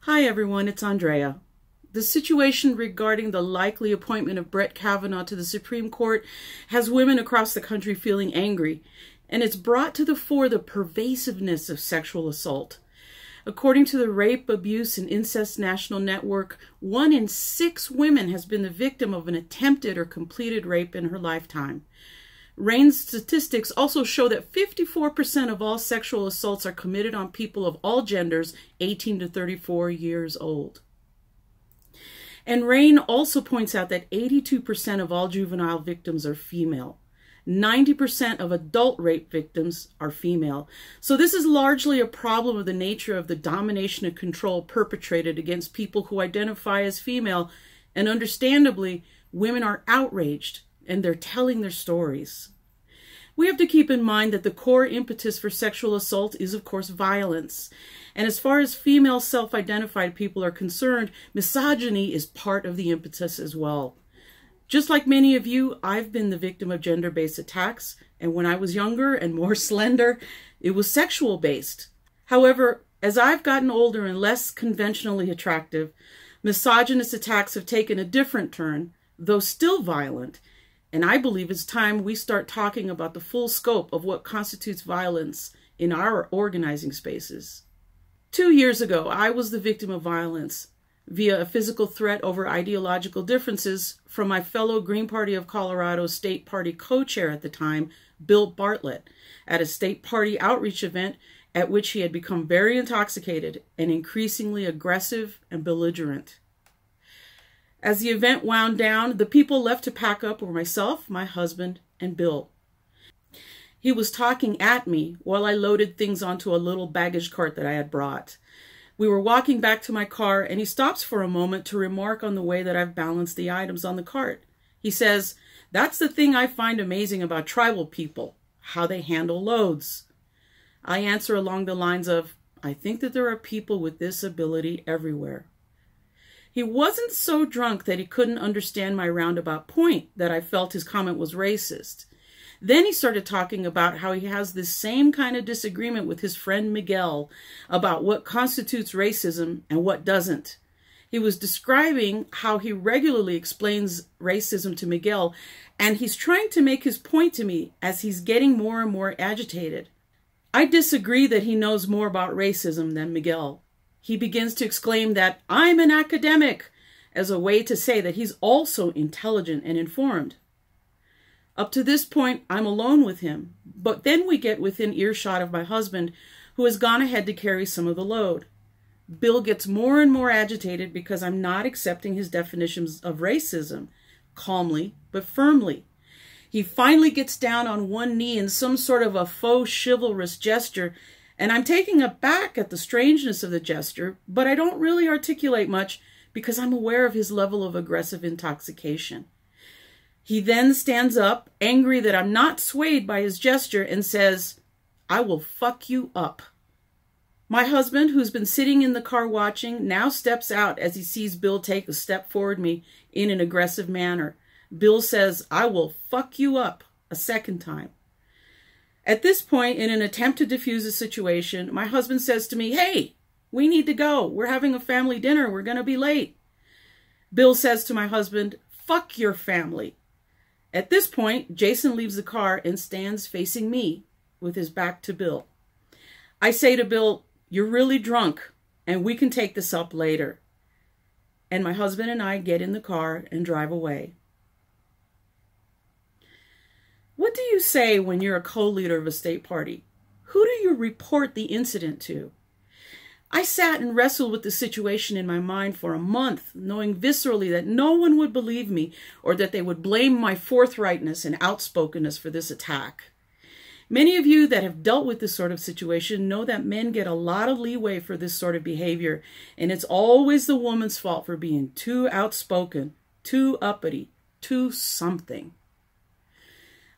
Hi everyone, it's Andrea. The situation regarding the likely appointment of Brett Kavanaugh to the Supreme Court has women across the country feeling angry, and it's brought to the fore the pervasiveness of sexual assault. According to the Rape, Abuse, and Incest National Network, 1 in 6 women has been the victim of an attempted or completed rape in her lifetime. RAIN's statistics also show that 54% of all sexual assaults are committed on people of all genders 18 to 34 years old. And RAIN also points out that 82% of all juvenile victims are female. 90% of adult rape victims are female. So this is largely a problem of the nature of the domination and control perpetrated against people who identify as female, and understandably, women are outraged and they're telling their stories. We have to keep in mind that the core impetus for sexual assault is, of course, violence. And as far as female self-identified people are concerned, misogyny is part of the impetus as well. Just like many of you, I've been the victim of gender-based attacks, and when I was younger and more slender, it was sexual-based. However, as I've gotten older and less conventionally attractive, misogynist attacks have taken a different turn, though still violent, and I believe it's time we start talking about the full scope of what constitutes violence in our organizing spaces. 2 years ago, I was the victim of violence via a physical threat over ideological differences from my fellow Green Party of Colorado State Party co-chair at the time, Bill Bartlett, at a state party outreach event at which he had become very intoxicated and increasingly aggressive and belligerent. As the event wound down, the people left to pack up were myself, my husband, and Bill. He was talking at me while I loaded things onto a little baggage cart that I had brought. We were walking back to my car, and he stops for a moment to remark on the way that I've balanced the items on the cart. He says, "That's the thing I find amazing about tribal people, how they handle loads." I answer along the lines of, "I think that there are people with this ability everywhere." He wasn't so drunk that he couldn't understand my roundabout point that I felt his comment was racist. Then he started talking about how he has this same kind of disagreement with his friend Miguel about what constitutes racism and what doesn't. He was describing how he regularly explains racism to Miguel, and he's trying to make his point to me as he's getting more and more agitated. I disagree that he knows more about racism than Miguel. He begins to exclaim that I'm an academic as a way to say that he's also intelligent and informed. Up to this point, I'm alone with him, but then we get within earshot of my husband, who has gone ahead to carry some of the load. Bill gets more and more agitated because I'm not accepting his definitions of racism, calmly but firmly. He finally gets down on one knee in some sort of a faux chivalrous gesture, and I'm taken aback at the strangeness of the gesture, but I don't really articulate much because I'm aware of his level of aggressive intoxication. He then stands up, angry that I'm not swayed by his gesture, and says, "I will fuck you up." My husband, who's been sitting in the car watching, now steps out as he sees Bill take a step forward me in an aggressive manner. Bill says, "I will fuck you up," a second time. At this point, in an attempt to defuse the situation, my husband says to me, "Hey, we need to go. We're having a family dinner. We're going to be late." Bill says to my husband, "Fuck your family." At this point, Jason leaves the car and stands facing me with his back to Bill. I say to Bill, "You're really drunk, and we can take this up later." And my husband and I get in the car and drive away. What do you say when you're a co-leader of a state party? Who do you report the incident to? I sat and wrestled with the situation in my mind for a month, knowing viscerally that no one would believe me or that they would blame my forthrightness and outspokenness for this attack. Many of you that have dealt with this sort of situation know that men get a lot of leeway for this sort of behavior, and it's always the woman's fault for being too outspoken, too uppity, too something.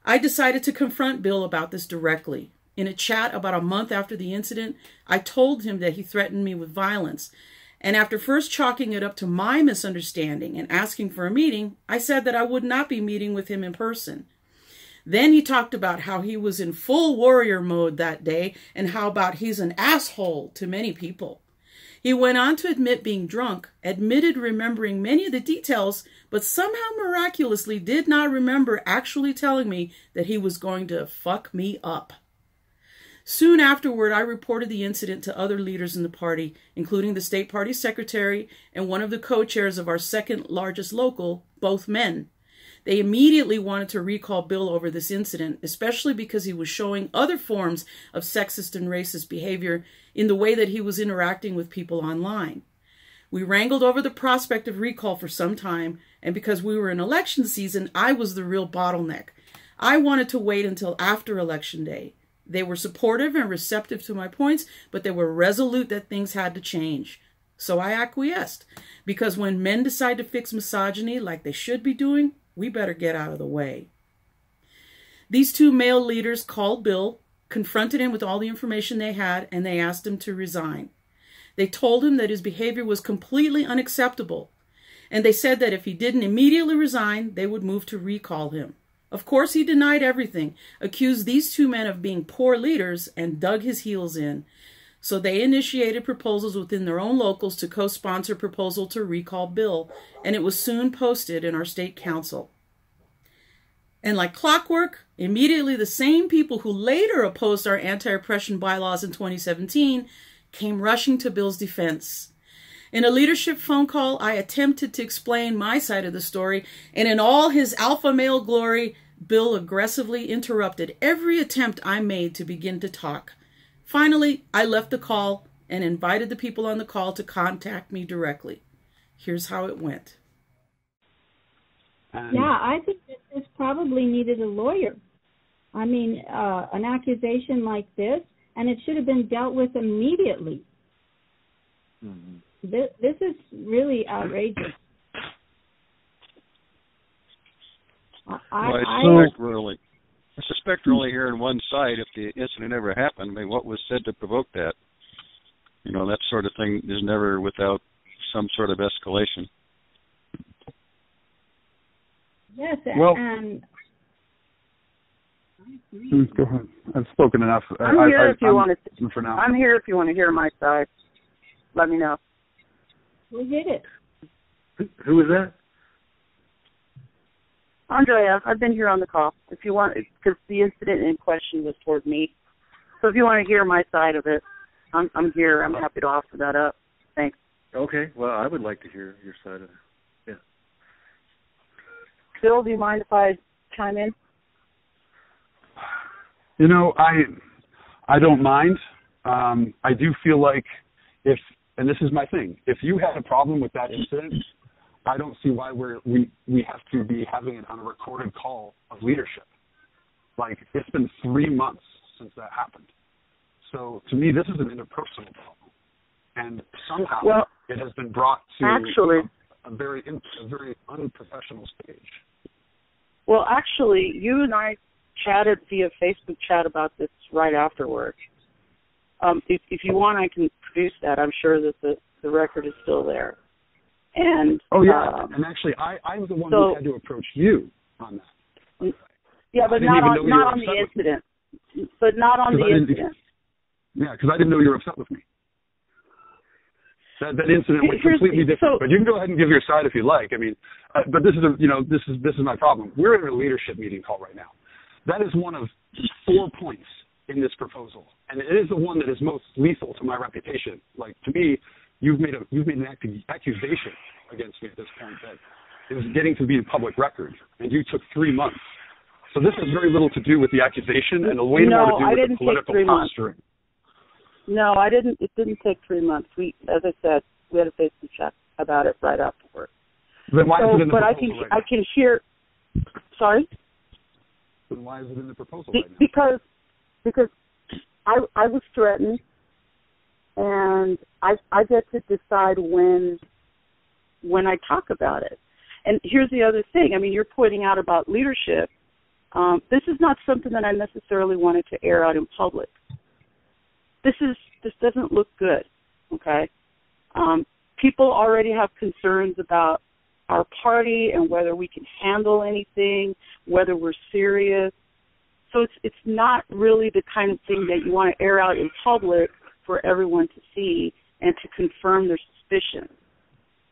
I decided to confront Bill about this directly. In a chat about a month after the incident, I told him that he threatened me with violence. And after first chalking it up to my misunderstanding and asking for a meeting, I said that I would not be meeting with him in person. Then he talked about how he was in full warrior mode that day and how about he's an asshole to many people. He went on to admit being drunk, admitted remembering many of the details, but somehow miraculously did not remember actually telling me that he was going to fuck me up. Soon afterward, I reported the incident to other leaders in the party, including the state party secretary and one of the co-chairs of our second largest local, both men. They immediately wanted to recall Bill over this incident, especially because he was showing other forms of sexist and racist behavior in the way that he was interacting with people online. We wrangled over the prospect of recall for some time, and because we were in election season, I was the real bottleneck. I wanted to wait until after Election Day. They were supportive and receptive to my points, but they were resolute that things had to change. So I acquiesced, because when men decide to fix misogyny like they should be doing, we better get out of the way. These two male leaders called Bill, confronted him with all the information they had, and they asked him to resign. They told him that his behavior was completely unacceptable, and they said that if he didn't immediately resign, they would move to recall him. Of course, he denied everything, accused these two men of being poor leaders, and dug his heels in. So they initiated proposals within their own locals to co-sponsor a proposal to recall Bill, and it was soon posted in our state council. And like clockwork, immediately the same people who later opposed our anti-oppression bylaws in 2017 came rushing to Bill's defense. In a leadership phone call, I attempted to explain my side of the story, and in all his alpha male glory, Bill aggressively interrupted every attempt I made to begin to talk. Finally, I left the call and invited the people on the call to contact me directly. Here's how it went. Yeah, I think that this probably needed a lawyer. I mean, an accusation like this, and it should have been dealt with immediately. Mm-hmm. This is really outrageous. I suspect we're only hearing one side. If the incident ever happened, I mean, what was said to provoke that? You know, that sort of thing is never without some sort of escalation. Yes, well, and go ahead. I've spoken enough. I'm here if you want to. For now. I'm here if you want to hear my side. Let me know. Who did it? Who was that? Andrea, I've been here on the call. If you want, because the incident in question was toward me. So if you want to hear my side of it, I'm here. I'm happy to offer that up. Thanks. Okay. Well, I would like to hear your side of it. Yeah. Phil, do you mind if I chime in? You know, I don't mind. I do feel like if, and this is my thing, if you had a problem with that incident, I don't see why we have to be having it on a recorded call of leadership. Like, it's been 3 months since that happened. So to me, this is an interpersonal problem, and somehow it has been brought to a very unprofessional stage. Well, actually, you and I chatted via Facebook chat about this right afterward. If you want, I can produce that. I'm sure that the record is still there. And and actually, I was the one who had to approach you on that. Yeah, but not on the incident. But not on the incident. Yeah, because I didn't know you were upset with me. That incident was completely different. But you can go ahead and give your side if you like. I mean, but this is my problem. We're in a leadership meeting call right now. That is one of 4 points in this proposal, and it is the one that is most lethal to my reputation. Like, to me, you've made an accusation against me at this point that it was getting to be in public record, and you took 3 months. So this has very little to do with the accusation, and way more to do with the political posturing. No, I didn't. It didn't take 3 months. As I said, we had a Facebook chat about it right afterward. Then why is it in the proposal right now? I can hear. Sorry. Then why is it in the proposal right now? Because I was threatened, and I get to decide when I talk about it. And here's the other thing. I mean, you're pointing out about leadership. This is not something that I necessarily wanted to air out in public. This doesn't look good, okay? People already have concerns about our party and whether we can handle anything, whether we're serious. So it's not really the kind of thing that you want to air out in public for everyone to see and to confirm their suspicion,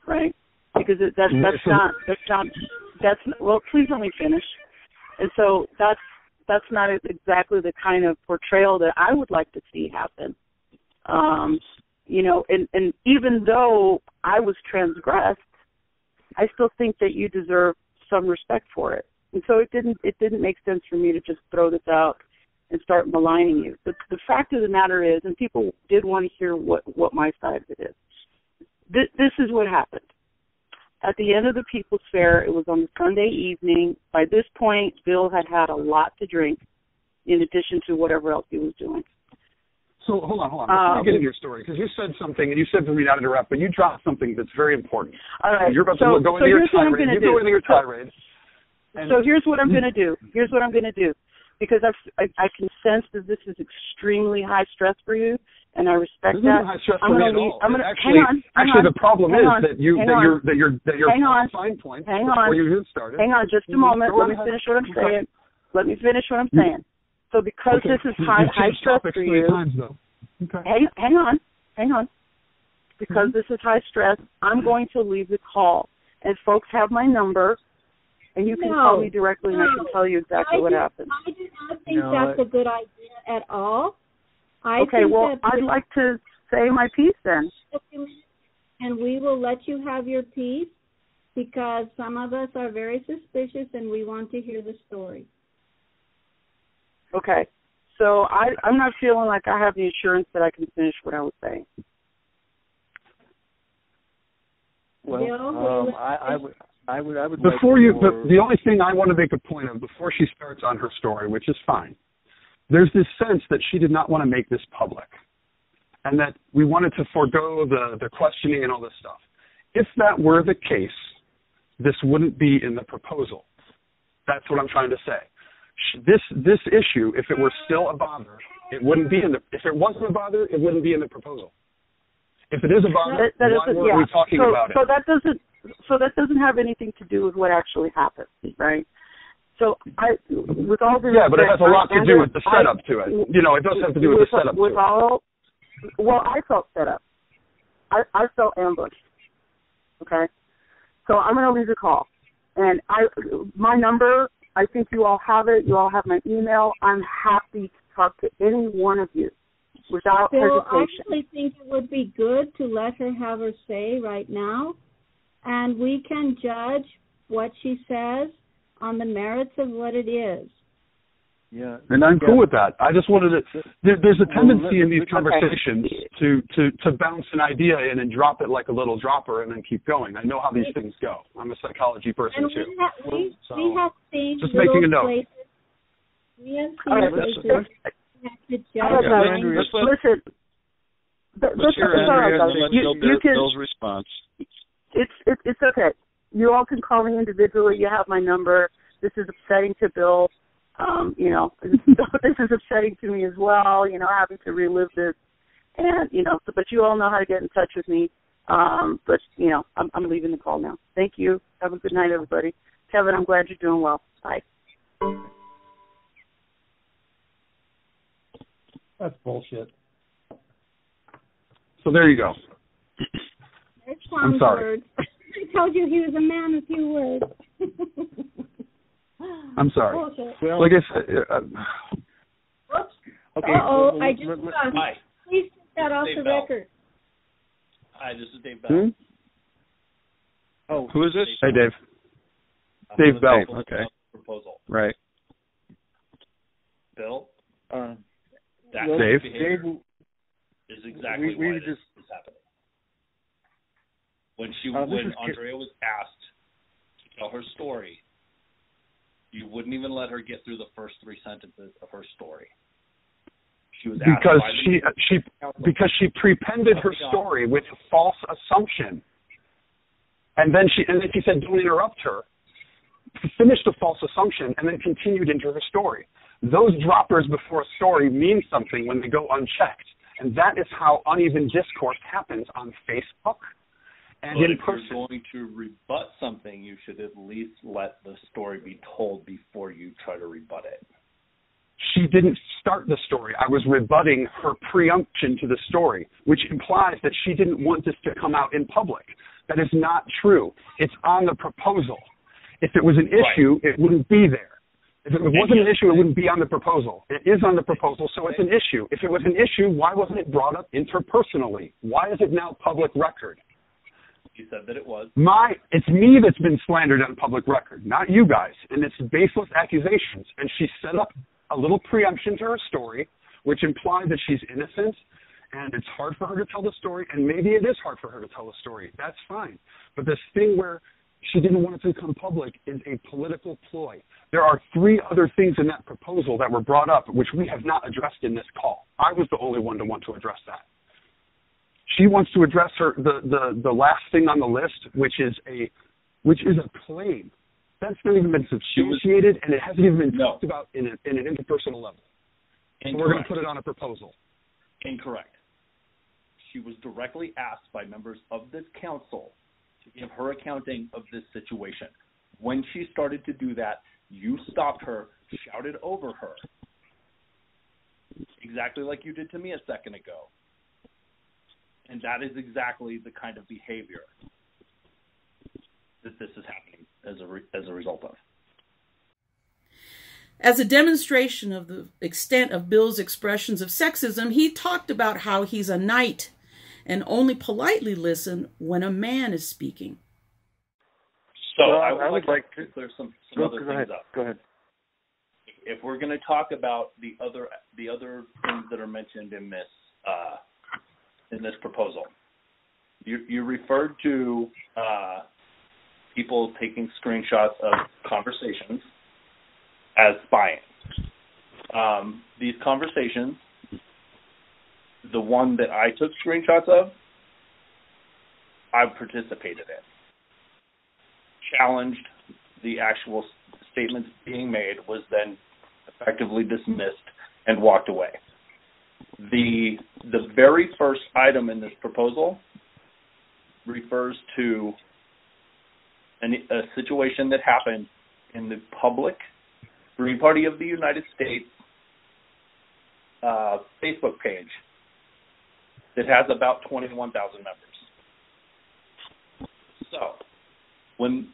right? Because well, please let me finish. And so that's not exactly the kind of portrayal that I would like to see happen. You know, and even though I was transgressed, I still think that you deserve some respect for it. And so it didn't make sense for me to just throw this out and start maligning you. But the fact of the matter is, and people did want to hear what my side of it is, this is what happened. At the end of the People's Fair, it was on the Sunday evening. By this point, Bill had a lot to drink in addition to whatever else he was doing. So hold on. Before you get into your story, because you said something, and you said for me not to interrupt, but you dropped something that's very important. All right. You're about to go into your tirade. You go into your tirade. So here's what I'm going to do. Because I can sense that this is extremely high stress for you, and I respect that. This isn't high stress for me at all. Actually, the problem is that your fine point before you get started. Hang on, just a moment. Let me finish what I'm saying. So because this is high stress for you, hang on. Because this is high stress, I'm going to leave the call, and folks have my number. And you can call me directly, and I can tell you exactly what happened. I do not think that's a good idea at all. I'd like to say my piece then. And we will let you have your piece because some of us are very suspicious and we want to hear the story. Okay. So I'm not feeling like I have the assurance that I can finish what I was saying. Well, I would before you, the only thing I want to make a point of before she starts on her story, which is fine, there's this sense that she did not want to make this public and that we wanted to forego the questioning and all this stuff. If that were the case, this wouldn't be in the proposal. That's what I'm trying to say. This issue, if it were still a bother, it wouldn't be if it wasn't a bother, it wouldn't be in the proposal. If it is a bother, why were we talking about it? So that doesn't have anything to do with what actually happened, right? So with all the but it has a lot to do with the setup to it. You know, it does have to do with the setup to it. Well, I felt set up. I felt ambushed. Okay, so I'm going to leave the call, and my number. I think you all have it. You all have my email. I'm happy to talk to any one of you without hesitation. I actually think it would be good to let her have her say right now. And we can judge what she says on the merits of what it is. Yeah, and I'm cool with that. I just wanted to. There's a tendency in these conversations to bounce an idea in and drop it like a little dropper and then keep going. I know how these things go. I'm a psychology person and too. We have seen just making a note. We have seen places to judge. Listen. Let's hear Andrea and then let's go Bill's response. It's okay. You all can call me individually. You have my number. This is upsetting to Bill. You know, this is upsetting to me as well, you know, having to relive this. And, you know, but you all know how to get in touch with me. But, you know, I'm leaving the call now. Thank you. Have a good night, everybody. Kevin, I'm glad you're doing well. Bye. That's bullshit. So there you go. I'm sorry. I told you he was a man of few words. I'm sorry. Well, like I said, okay. I just Hi. Please take that off the record. Hi, this is Dave Bell. Oh, who is this? Hey, Dave. Dave Bell. Okay. Proposal. Right. Bill. Dave. Is exactly why this is happening. When Andrea was asked to tell her story, you wouldn't even let her get through the first 3 sentences of her story. She was asked because she prepended her story with a false assumption, and then she said, "Don't interrupt her." Finished the false assumption and then continued into her story. Those droppers before a story mean something when they go unchecked, and that is how uneven discourse happens on Facebook and in person. If you're going to rebut something, you should at least let the story be told before you try to rebut it. She didn't start the story. I was rebutting her preemption to the story, which implies that she didn't want this to come out in public. That is not true. It's on the proposal. If it was an issue, it wouldn't be there. If it wasn't an issue, it wouldn't be on the proposal. It is on the proposal, so it's an issue. If it was an issue, why wasn't it brought up interpersonally? Why is it now public record? You said that it was. It's me that's been slandered on public record, not you guys. And it's baseless accusations. And she set up a little preemption to her story, which implies that she's innocent, and it's hard for her to tell the story, and maybe it is hard for her to tell the story. That's fine. But this thing where she didn't want it to become public is a political ploy. There are 3 other things in that proposal that were brought up, which we have not addressed in this call. I was the only one to want to address that. She wants to address the last thing on the list, which is a claim. That's not even been substantiated, and it hasn't even been talked about in an interpersonal level. And we're going to put it on a proposal. Incorrect. She was directly asked by members of this council to give her accounting of this situation. When she started to do that, you stopped her, shouted over her, exactly like you did to me a second ago. And that is exactly the kind of behavior that this is happening as a result of. As a demonstration of the extent of Bill's expressions of sexism, he talked about how he's a knight and only politely listen when a man is speaking. So I would like to clear some other things up. Go ahead. If we're going to talk about the other things that are mentioned in this proposal, you referred to people taking screenshots of conversations as spying. These conversations, the one that I took screenshots of, I participated in. Challenged, the actual statements being made, was then effectively dismissed and walked away. The very first item in this proposal refers to a situation that happened in the public Green Party of the United States Facebook page that has about 21,000 members. So, when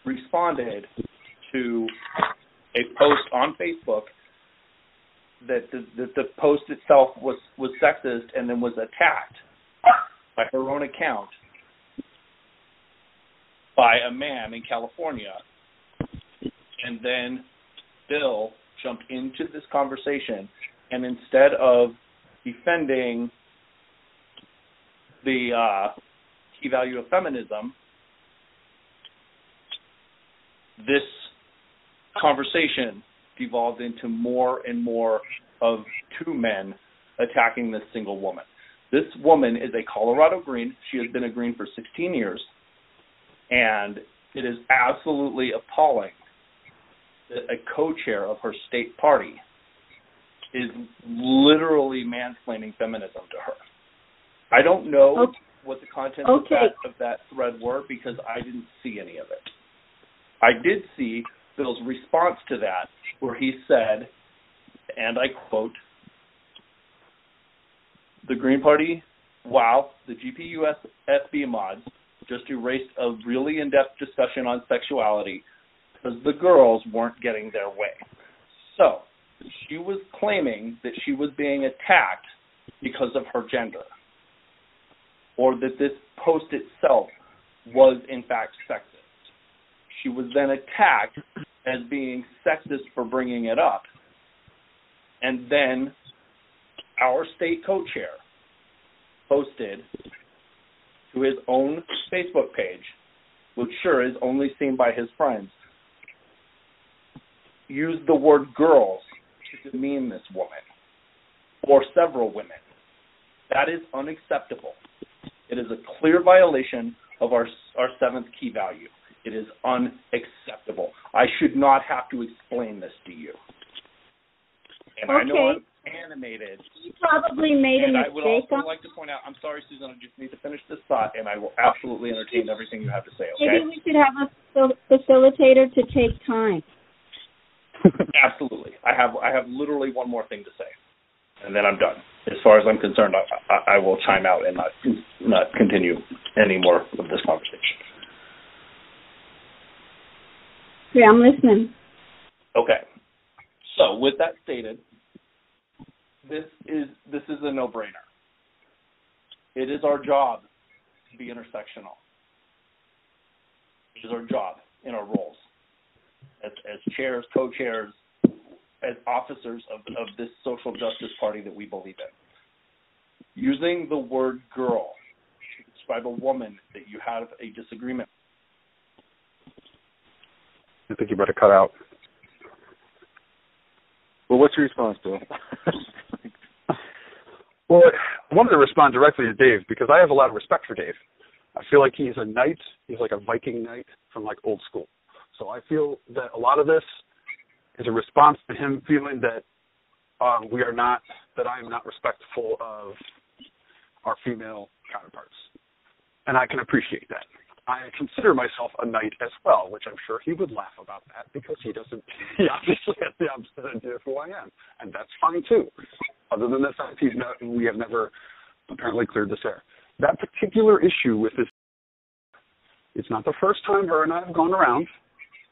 responded to a post on Facebook that the post itself was sexist and then was attacked by her own account by a man in California, and then Bill jumped into this conversation, and instead of defending the key value of feminism, this conversation devolved into more and more of 2 men attacking this single woman. This woman is a Colorado Green. She has been a Green for 16 years, and it is absolutely appalling that a co-chair of her state party is literally mansplaining feminism to her. I don't know what the contents of that thread were because I didn't see any of it. I did see Bill's response to that, where he said, and I quote, "The Green Party, wow, the GPU-SB mods just erased a really in-depth discussion on sexuality because the girls weren't getting their way." So, she was claiming that she was being attacked because of her gender, or that this post itself was in fact sexist. She was then attacked as being sexist for bringing it up. And then our state co-chair posted to his own Facebook page, which sure is only seen by his friends, used the word girls to demean this woman or several women. That is unacceptable. It is a clear violation of our 7th key value. It is unacceptable. I should not have to explain this to you. And I know I'm animated. You probably made a mistake. I would also like to point out, I'm sorry, Susan, I just need to finish this thought, and I will absolutely entertain everything you have to say, okay? Maybe we should have a facilitator to take time. Absolutely. I have literally one more thing to say, and then I'm done. As far as I'm concerned, I will chime out and not continue any more of this conversation. Yeah, I'm listening. Okay. So with that stated, this is a no-brainer. It is our job to be intersectional. It is our job in our roles as chairs, co-chairs, as officers of this social justice party that we believe in. Using the word girl to describe a woman that you have a disagreement I think you better cut out. Well, what's your response, Bill? Well, I wanted to respond directly to Dave because I have a lot of respect for Dave. I feel like he's a knight. He's like a Viking knight from like old school. So I feel that a lot of this is a response to him feeling that I am not respectful of our female counterparts. And I can appreciate that. I consider myself a knight as well, which I'm sure he would laugh about that because he obviously has the opposite idea of who I am. And that's fine too. Other than the fact we have never apparently cleared this air. That particular issue with this, it's not the first time her and I have gone around,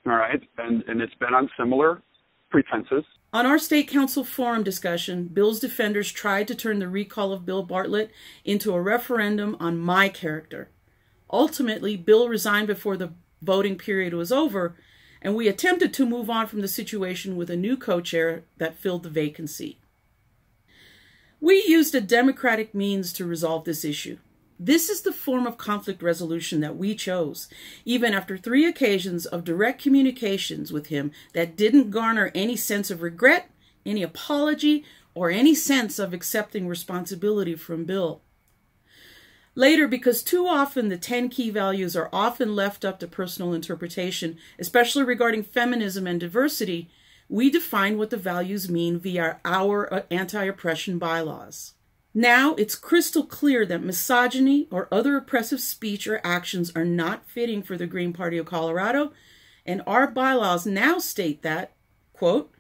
all right? And it's been on similar pretenses. On our state council forum discussion, Bill's defenders tried to turn the recall of Bill Bartlett into a referendum on my character. Ultimately, Bill resigned before the voting period was over, and we attempted to move on from the situation with a new co-chair that filled the vacancy. We used a democratic means to resolve this issue. This is the form of conflict resolution that we chose, even after 3 occasions of direct communications with him that didn't garner any sense of regret, any apology, or any sense of accepting responsibility from Bill. Later, because too often the 10 key values are often left up to personal interpretation, especially regarding feminism and diversity, we define what the values mean via our anti-oppression bylaws. Now, it's crystal clear that misogyny or other oppressive speech or actions are not fitting for the Green Party of Colorado, and our bylaws now state that, quote,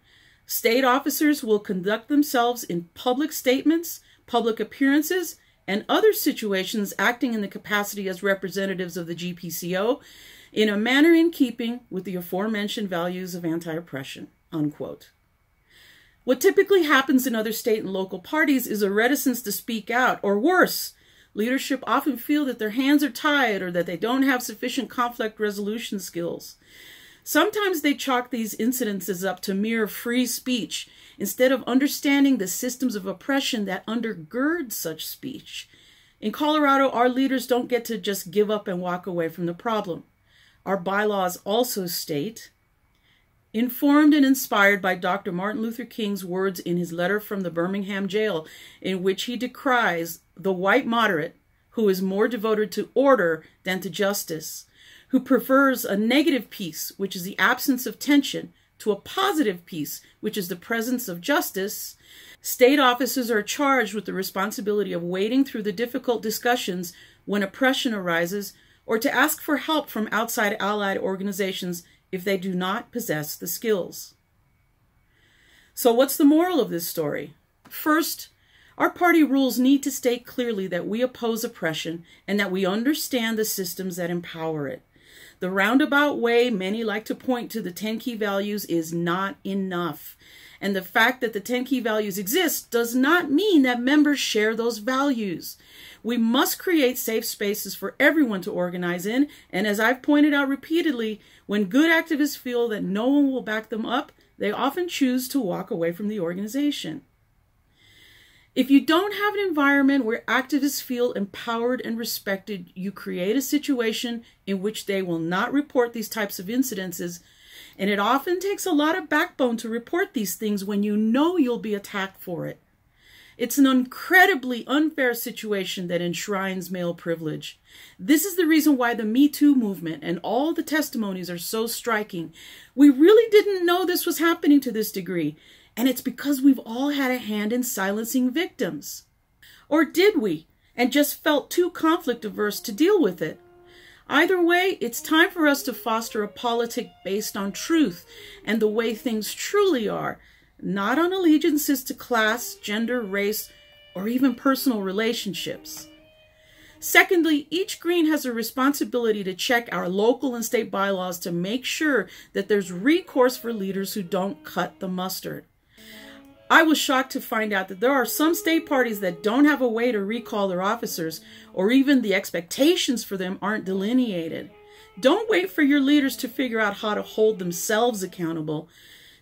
state officers will conduct themselves in public statements, public appearances, and other situations acting in the capacity as representatives of the GPCO in a manner in keeping with the aforementioned values of anti-oppression, unquote. What typically happens in other state and local parties is a reticence to speak out, or worse, leadership often feel that their hands are tied or that they don't have sufficient conflict resolution skills. Sometimes they chalk these incidences up to mere free speech instead of understanding the systems of oppression that undergird such speech. In Colorado, our leaders don't get to just give up and walk away from the problem. Our bylaws also state, informed and inspired by Dr. Martin Luther King's words in his letter from the Birmingham jail, in which he decries the white moderate who is more devoted to order than to justice, who prefers a negative peace, which is the absence of tension, to a positive peace, which is the presence of justice, state officers are charged with the responsibility of wading through the difficult discussions when oppression arises, or to ask for help from outside allied organizations if they do not possess the skills. So what's the moral of this story? First, our party rules need to state clearly that we oppose oppression and that we understand the systems that empower it. The roundabout way many like to point to the 10 key values is not enough. And the fact that the 10 key values exist does not mean that members share those values. We must create safe spaces for everyone to organize in. And as I've pointed out repeatedly, when good activists feel that no one will back them up, they often choose to walk away from the organization. If you don't have an environment where activists feel empowered and respected, you create a situation in which they will not report these types of incidences, and it often takes a lot of backbone to report these things when you know you'll be attacked for it. It's an incredibly unfair situation that enshrines male privilege. This is the reason why the Me Too movement and all the testimonies are so striking. We really didn't know this was happening to this degree. And it's because we've all had a hand in silencing victims. Or did we, and just felt too conflict averse to deal with it? Either way, it's time for us to foster a politic based on truth and the way things truly are, not on allegiances to class, gender, race, or even personal relationships. Secondly, each Green has a responsibility to check our local and state bylaws to make sure that there's recourse for leaders who don't cut the mustard. I was shocked to find out that there are some state parties that don't have a way to recall their officers, or even the expectations for them aren't delineated. Don't wait for your leaders to figure out how to hold themselves accountable.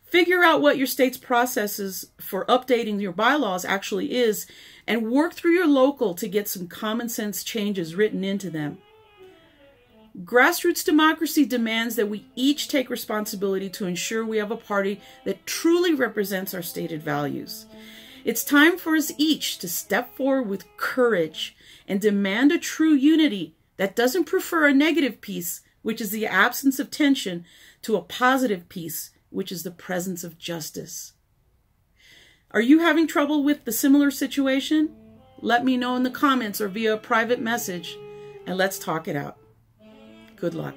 Figure out what your state's processes for updating your bylaws actually is, and work through your local to get some common sense changes written into them. Grassroots democracy demands that we each take responsibility to ensure we have a party that truly represents our stated values. It's time for us each to step forward with courage and demand a true unity that doesn't prefer a negative peace, which is the absence of tension, to a positive peace, which is the presence of justice. Are you having trouble with the similar situation? Let me know in the comments or via a private message, and let's talk it out. Good luck.